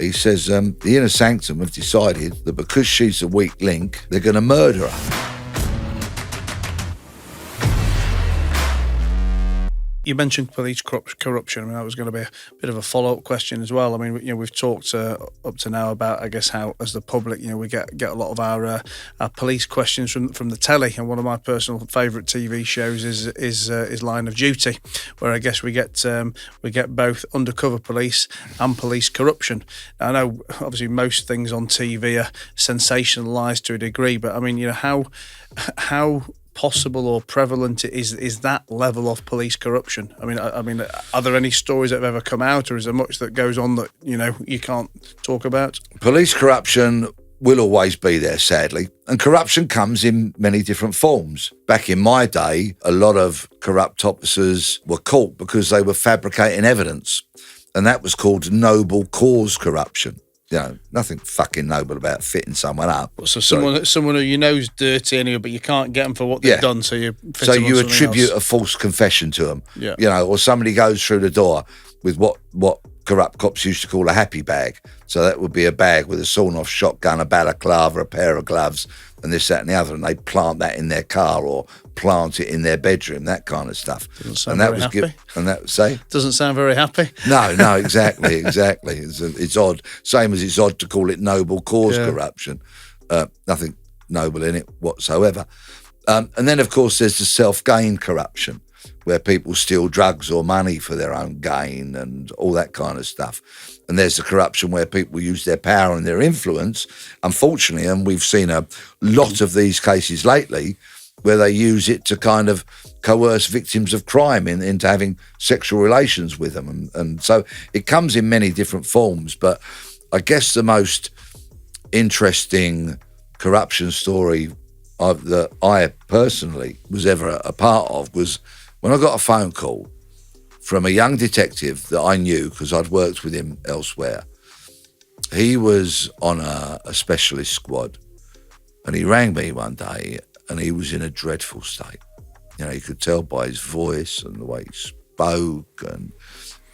He says, the inner sanctum have decided that because she's a weak link, they're going to murder her. You mentioned police corruption. I mean, that was going to be a bit of a follow-up question as well. I mean, we've talked up to now about, I guess, how as the public, we get a lot of our police questions from the telly. And one of my personal favourite TV shows is Line of Duty, where I guess we get both undercover police and police corruption. Now, I know obviously most things on TV are sensationalised to a degree, but I mean, how possible or prevalent is that level of police corruption? I mean, are there any stories that have ever come out, or is there much that goes on that you can't talk about? Police corruption will always be there, sadly, and corruption comes in many different forms. Back in my day, a lot of corrupt officers were caught because they were fabricating evidence, and that was called noble cause corruption. Nothing fucking noble about fitting someone up. So someone who you know is dirty anyway, but you can't get them for what they've done, so you attribute a false confession to them. Yeah. Or somebody goes through the door with what corrupt cops used to call a happy bag. So that would be a bag with a sawn-off shotgun, a balaclava, a pair of gloves, and this, that, and the other, and they plant that in their car or plant it in their bedroom, that kind of stuff. Doesn't sound very happy. Doesn't sound very happy. No, exactly. It's odd. Same as it's odd to call it noble cause corruption. Nothing noble in it whatsoever. And then, of course, there's the self-gain corruption, where people steal drugs or money for their own gain and all that kind of stuff. And there's the corruption where people use their power and their influence, unfortunately, and we've seen a lot of these cases lately, where they use it to kind of coerce victims of crime into having sexual relations with them. And so it comes in many different forms. But I guess the most interesting corruption story that I personally was ever a part of was when I got a phone call from a young detective that I knew because I'd worked with him elsewhere. He was on a specialist squad, and he rang me one day, and he was in a dreadful state. You could tell by his voice and the way he spoke, and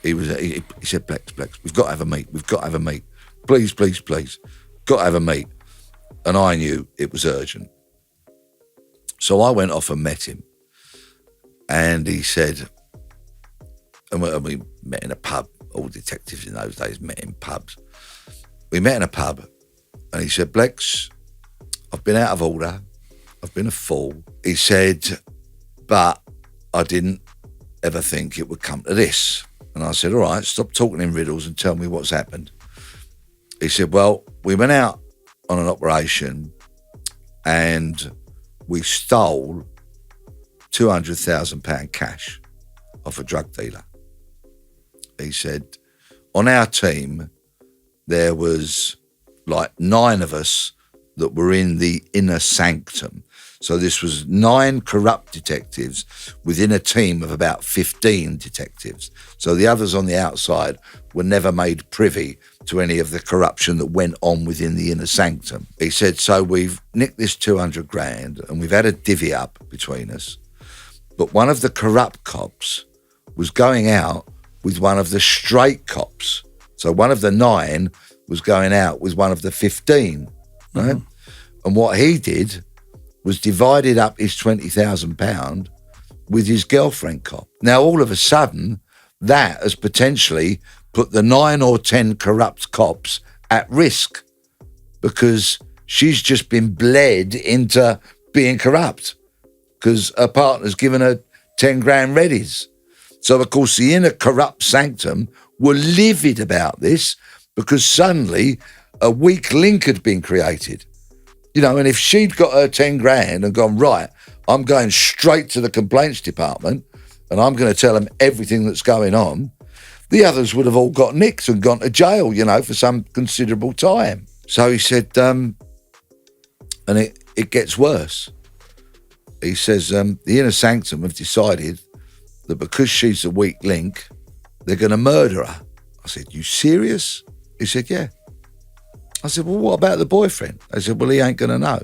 he said, Blex, we've got to have a meet. Please, got to have a meet. And I knew it was urgent. So I went off and met him, and he said, and we met in a pub. All detectives in those days met in pubs. We met in a pub, and he said, Blex, I've been out of order. I've been a fool. He said, but I didn't ever think it would come to this. And I said, all right, stop talking in riddles and tell me what's happened. He said, well, we went out on an operation and we stole £200,000 cash off a drug dealer. He said, on our team, there was like 9 of us that were in the inner sanctum. So this was 9 corrupt detectives within a team of about 15 detectives. So the others on the outside were never made privy to any of the corruption that went on within the inner sanctum. He said, so we've nicked this 200 grand and we've had a divvy up between us. But one of the corrupt cops was going out with one of the straight cops. So one of the 9 was going out with one of the 15, right? Mm-hmm. And what he did was divided up his £20,000 with his girlfriend cop. Now, all of a sudden, that has potentially put the 9 or 10 corrupt cops at risk because she's just been bled into being corrupt because her partner's given her 10 grand readies. So, of course, the inner corrupt sanctum were livid about this because suddenly a weak link had been created. And if she'd got her 10 grand and gone, right, I'm going straight to the complaints department and I'm going to tell them everything that's going on, the others would have all got nicked and gone to jail, for some considerable time. So he said, and it gets worse. He says, the inner sanctum have decided that because she's a weak link, they're going to murder her. I said, you serious? He said, yeah. I said, well, what about the boyfriend? I said, well, he ain't going to know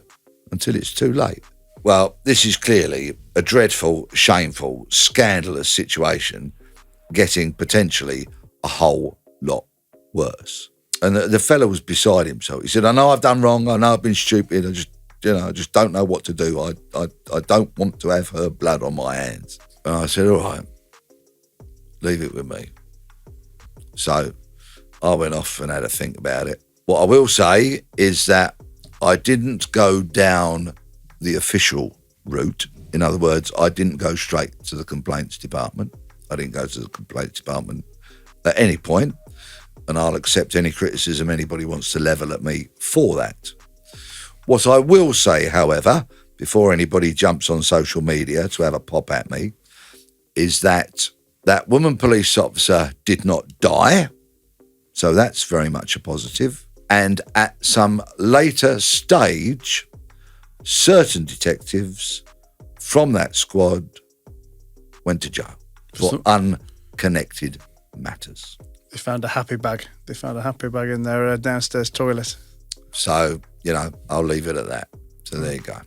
until it's too late. Well, this is clearly a dreadful, shameful, scandalous situation getting potentially a whole lot worse. And the fella was beside himself. He said, I know I've done wrong. I know I've been stupid. I just don't know what to do. I don't want to have her blood on my hands. And I said, all right, leave it with me. So I went off and had a think about it. What I will say is that I didn't go down the official route. In other words, I didn't go straight to the complaints department. I didn't go to the complaints department at any point, and I'll accept any criticism anybody wants to level at me for that. What I will say, however, before anybody jumps on social media to have a pop at me, is that that woman police officer did not die. So that's very much a positive. And at some later stage, certain detectives from that squad went to jail for unconnected matters. They found a happy bag. They found a happy bag in their downstairs toilet. So, I'll leave it at that. So there you go.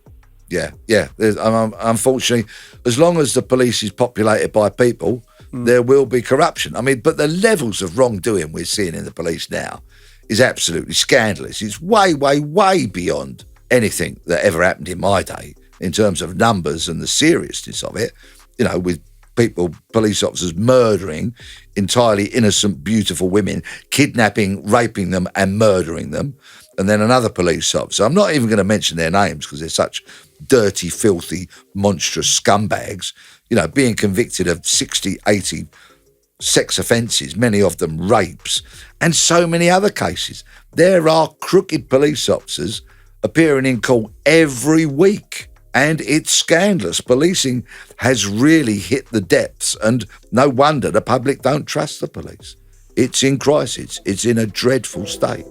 Yeah. Unfortunately, as long as the police is populated by people, there will be corruption. I mean, but the levels of wrongdoing we're seeing in the police now is absolutely scandalous. It's way, way, way beyond anything that ever happened in my day in terms of numbers and the seriousness of it, with police officers murdering entirely innocent, beautiful women, kidnapping, raping them and murdering them. And then another police officer, I'm not even going to mention their names because they're such dirty, filthy, monstrous scumbags, being convicted of 60, 80 sex offences, many of them rapes, and so many other cases. There are crooked police officers appearing in court every week, and it's scandalous. Policing has really hit the depths, and no wonder the public don't trust the police. It's in crisis. It's in a dreadful state.